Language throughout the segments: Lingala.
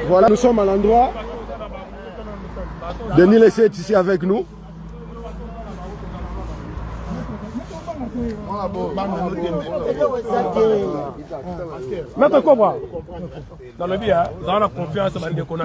Voilà, nous sommes à l'endroit. Denis Lessé est ici avec nous. Maître Cobra, dans le bien, vous avez la confiance dans les qu'on a.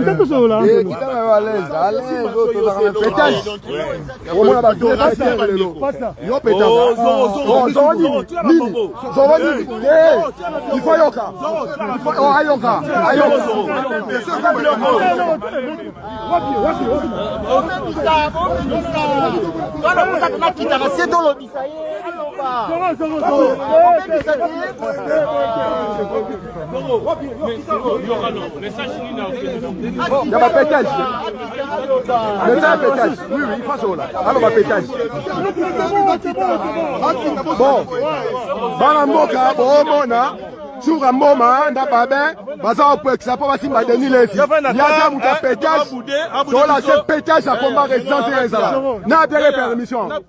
Sur un moment, n'a pas bien, baza pour ça pas si m'a donné les filles. Il y a un pétage, sur la cette pétage à combat résidence et ça. N'a pas permission. N'a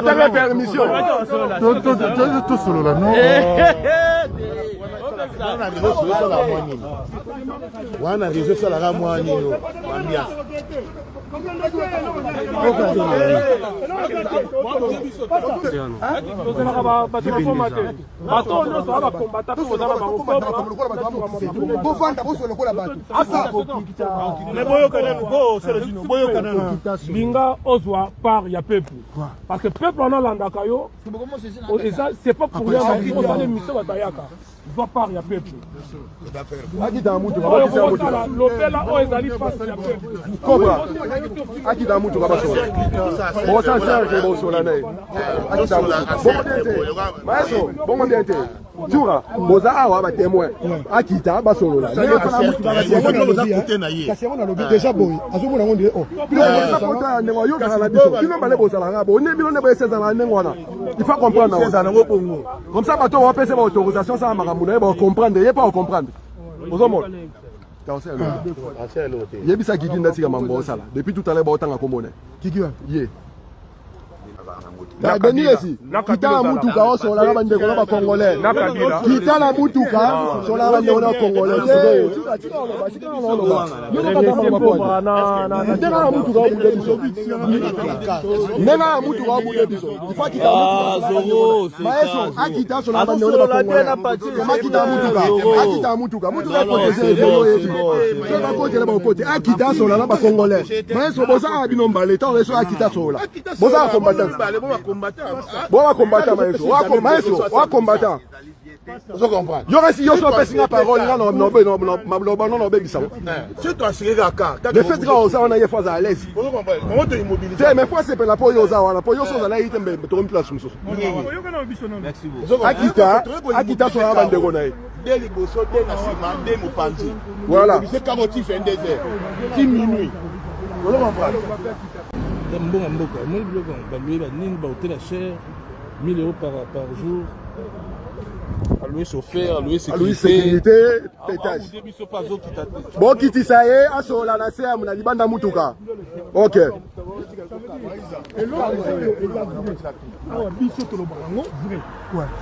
pas permission. Tout solo là, non. On a réseau sur la moine. Binga Ozwa par ya peuple. Parce que peuple on a l'andakayo. C'est pas pour rien. On a les missions batayaka. Il doit par ya peuple. L'opéra o ezali passe ya peuple. Cobra. Aki da mutu baba sola. Bon ça Serge bon sola nei. Aki da Maestro, bon dente. Jura, boza awa ba témoin. Aki da ba sola. Déjà boy. Azumu na ngonde oh. Bila kota nengo yo kana la biso. Kino bale boza la ngabo. Ne bilo ne ba esa za nengo wana. Il faut comprendre na ngo pongo. Comme ça bato wa pesa ba autorisation ça makambo na ba comprendre, il pas comprendre. Ozomo. Yebisa Kiki Ndatika Mambo Sala. Depuis tout à l'heure, Bautanga Komone. Kiki, yé. Denis Lessé, Kita la Mutuka, sur la bande de Congolais. Kita la Mutuka, sur la bande de Congolais. Combattant, combattant. Je comprends. Il y aura si on passe la parole, le fait que on a fois à l'aise. Mais fois c'est la pour la Akita sur la bande de Gonaï. Voilà. C'est carotif un désert. 10 minutes. La chair, 1000 € par jour. À louer chauffeur, à louer sécurité, pétage. Bon, qui t'y ça y est, à ce la nacé à mon alibanda mutuka. Ok.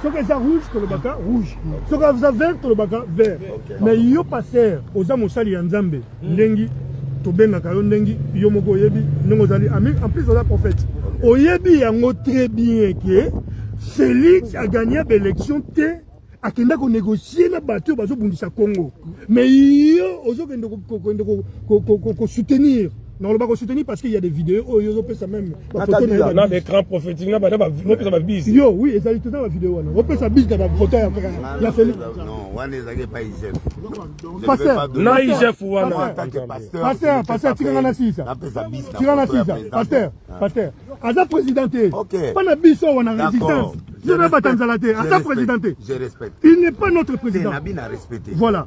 Ce que ça rouge, que le baka rouge. Ce que ça vert, que le baka vert. Mais il y a passé aux amosali en Zambé, Nengi. En plus on a prophète. Oyebi yango très bien que Félix a gagné l'élection a négocier la bateau bazo bundisa Congo. Mais yo soutenir. Non, on va soutenir parce qu'il y a des vidéos, on peut ça même. Non, l'écran prophétique, on peut ça bise. Yo, oui, et ça tout dans la vidéo. On peut ça bise dans la photo. Il a fait. Non, on n'est pas IGF. Pasteur. Non, IGF ou Pasteur, tu vas assis ça. Tu vas assis ça. Pasteur. Asa présidenté. Pas na biso on a résistance. Je ne vais pas t'enzalater. Asa présidenté. Je respecte. Il n'est pas notre président. Voilà.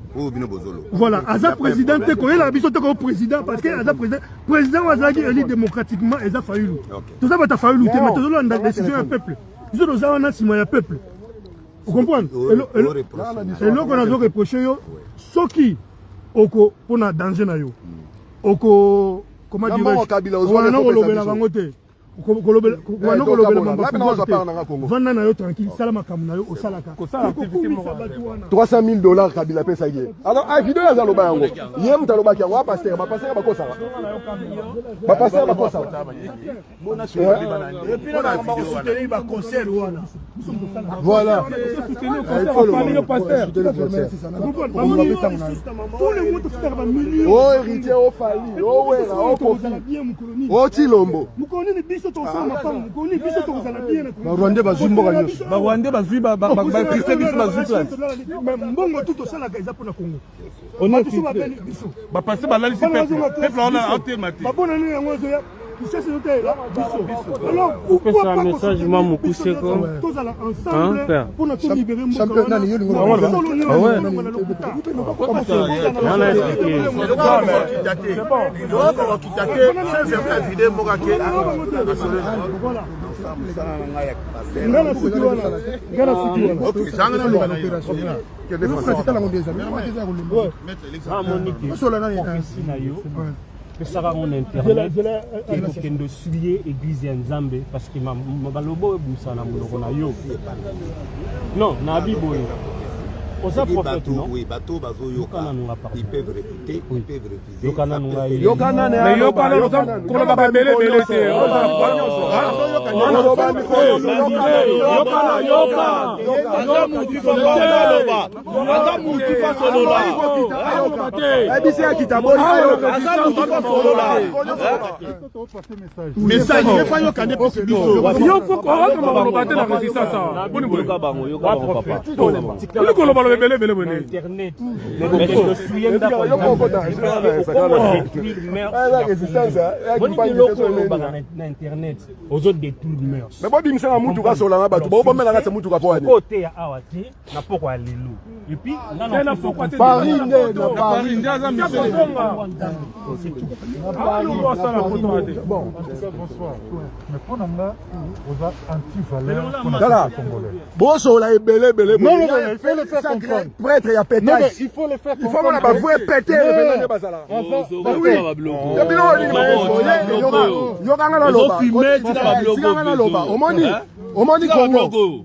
Voilà. Asa présidenté, quand il a biso comme président, parce que Asa président Azaki élu démocratiquement, il a fallu. Tout ça va te fallu lutter, mais tout ça dans la décision du peuple. Ils ont besoin d'un ciment du peuple. Vous comprenez? Et là, on a reproché, ce qui, pour un danger, comment dire, on a vanda na yo tranquille sala makambo na yo osalaka 300 000 $ Kabila apesaki ye. Alors video ya zaloba yango ye mutu alobaki yango pasteur bakosaka bapasteur bakosaka voilà oh héritier oh Fali oh Wera oh Kofi oh Chilombo Barwande bazwi mboka nyonso Barwande bazwi bakristo biso bazwi place mbongo tout osalaka eza mpona Congo on a bapase balalisi peuple on a automatique babona nini yango ezoya alors pourquoi pas message mamu kuseko tozala ensemble pour nous libérer mboka pesaka mon internet ekokende suye église ya Nzambe parce que balobo ebusana monoko na yo non na biboyo oza prophète non oui bateau bazo yoka ils peuvent réfuter ils peuvent refuser yokana mais yokana kono ba bele te message il faut yokande pour yo faut ko ba te la résistance boni boyoka bango yoka papa ko lo ba lo bele bone internet mais je suis en internet aux autres détruire mœurs mais bon bimisa na mutu ka solanga batu bo bomela ka mutu ka poani côté ya awati na poko alelu et puis na poko Paris na Paris ndaza misele bon bonsoir mais pour nanga oza anti-valeur voilà boso la ebele non il faut le faire comprendre prêtre ya pétage il faut le faire il faut la bavouer péter le bazala yokanga na loba omoni Congo